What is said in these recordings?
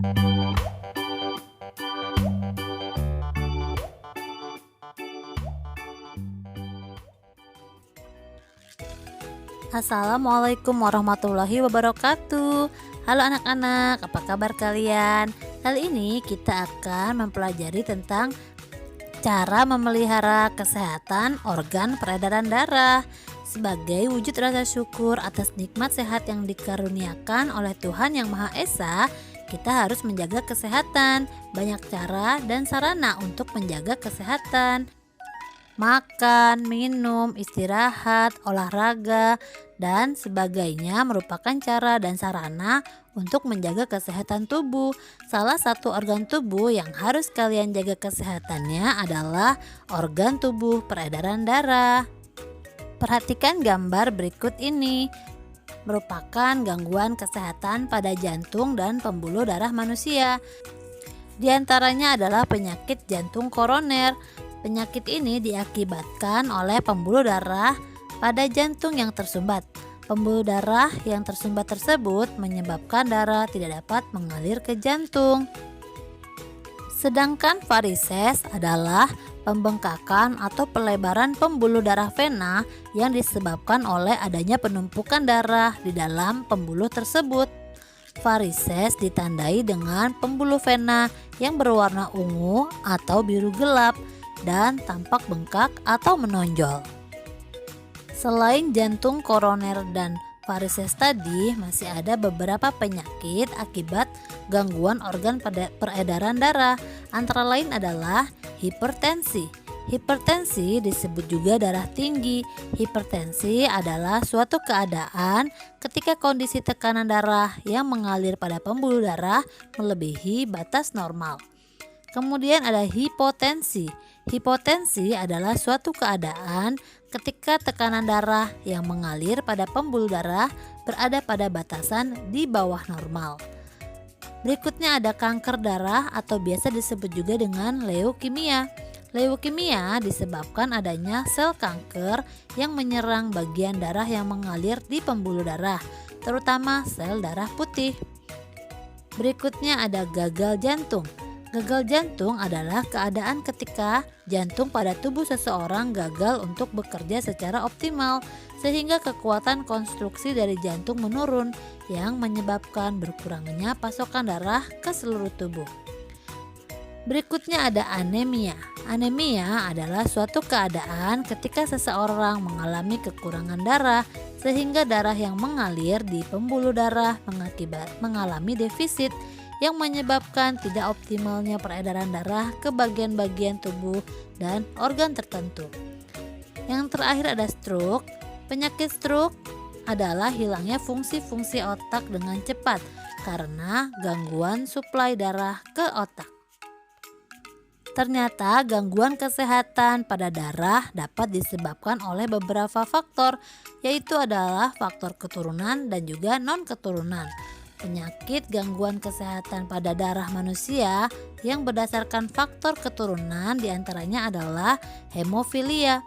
Assalamualaikum warahmatullahi wabarakatuh. Halo anak-anak, apa kabar kalian? Kali ini kita akan mempelajari tentang cara memelihara kesehatan organ peredaran darah. Sebagai wujud rasa syukur atas nikmat sehat yang dikaruniakan oleh Tuhan Yang Maha Esa, kita harus menjaga kesehatan. Banyak cara dan sarana untuk menjaga kesehatan. Makan, minum, istirahat, olahraga, dan sebagainya merupakan cara dan sarana untuk menjaga kesehatan tubuh. Salah satu organ tubuh yang harus kalian jaga kesehatannya adalah organ tubuh peredaran darah. Perhatikan gambar berikut ini. Merupakan gangguan kesehatan pada jantung dan pembuluh darah manusia. Di antaranya adalah penyakit jantung koroner. Penyakit ini diakibatkan oleh pembuluh darah pada jantung yang tersumbat. Pembuluh darah yang tersumbat tersebut menyebabkan darah tidak dapat mengalir ke jantung. Sedangkan varises adalah pembengkakan atau pelebaran pembuluh darah vena yang disebabkan oleh adanya penumpukan darah di dalam pembuluh tersebut. Varises ditandai dengan pembuluh vena yang berwarna ungu atau biru gelap dan tampak bengkak atau menonjol. Selain jantung koroner dan varises tadi, masih ada beberapa penyakit akibat gangguan organ peredaran darah. Antara lain adalah hipertensi. Hipertensi disebut juga darah tinggi. Hipertensi adalah suatu keadaan ketika kondisi tekanan darah yang mengalir pada pembuluh darah melebihi batas normal. Kemudian ada hipotensi. Hipotensi adalah suatu keadaan ketika tekanan darah yang mengalir pada pembuluh darah berada pada batasan di bawah normal. Berikutnya ada kanker darah atau biasa disebut juga dengan leukemia. Leukemia disebabkan adanya sel kanker yang menyerang bagian darah yang mengalir di pembuluh darah, terutama sel darah putih. Berikutnya ada gagal jantung. Gagal jantung adalah keadaan ketika jantung pada tubuh seseorang gagal untuk bekerja secara optimal, sehingga kekuatan konstruksi dari jantung menurun yang menyebabkan berkurangnya pasokan darah ke seluruh tubuh. Berikutnya ada anemia. Anemia adalah suatu keadaan ketika seseorang mengalami kekurangan darah sehingga darah yang mengalir di pembuluh darah mengalami defisit yang menyebabkan tidak optimalnya peredaran darah ke bagian-bagian tubuh dan organ tertentu. Yang terakhir ada stroke. Penyakit stroke adalah hilangnya fungsi-fungsi otak dengan cepat karena gangguan suplai darah ke otak. Ternyata gangguan kesehatan pada darah dapat disebabkan oleh beberapa faktor, yaitu adalah faktor keturunan dan juga non-keturunan. Penyakit gangguan kesehatan pada darah manusia yang berdasarkan faktor keturunan diantaranya adalah hemofilia,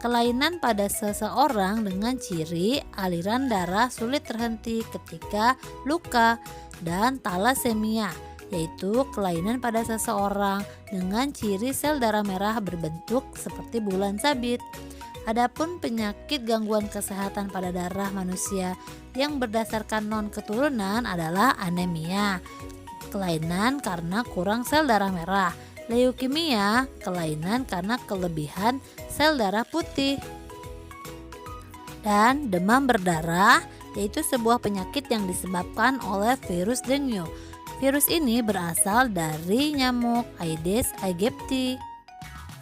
kelainan pada seseorang dengan ciri aliran darah sulit terhenti ketika luka, dan talasemia, yaitu kelainan pada seseorang dengan ciri sel darah merah berbentuk seperti bulan sabit. Adapun penyakit gangguan kesehatan pada darah manusia yang berdasarkan non-keturunan adalah anemia, kelainan karena kurang sel darah merah, leukemia, kelainan karena kelebihan sel darah putih, dan demam berdarah, yaitu sebuah penyakit yang disebabkan oleh virus dengue. Virus ini berasal dari nyamuk Aedes aegypti.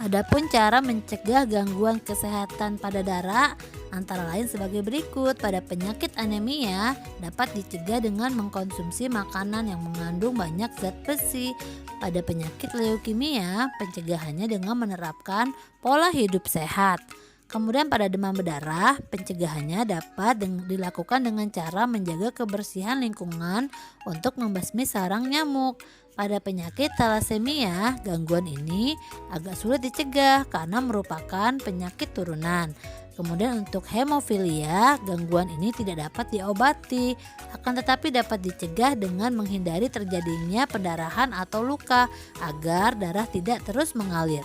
Adapun cara mencegah gangguan kesehatan pada darah antara lain sebagai berikut. Pada penyakit anemia dapat dicegah dengan mengkonsumsi makanan yang mengandung banyak zat besi. Pada penyakit leukemia, pencegahannya dengan menerapkan pola hidup sehat. Kemudian pada demam berdarah, pencegahannya dapat dilakukan dengan cara menjaga kebersihan lingkungan untuk membasmi sarang nyamuk. Pada penyakit talasemia, gangguan ini agak sulit dicegah karena merupakan penyakit turunan. Kemudian untuk hemofilia, gangguan ini tidak dapat diobati, akan tetapi dapat dicegah dengan menghindari terjadinya pendarahan atau luka agar darah tidak terus mengalir.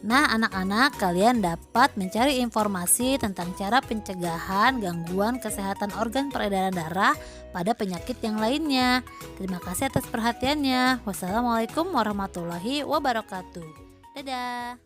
Nah, anak-anak, kalian dapat mencari informasi tentang cara pencegahan gangguan kesehatan organ peredaran darah pada penyakit yang lainnya. Terima kasih atas perhatiannya. Wassalamualaikum warahmatullahi wabarakatuh. Dadah.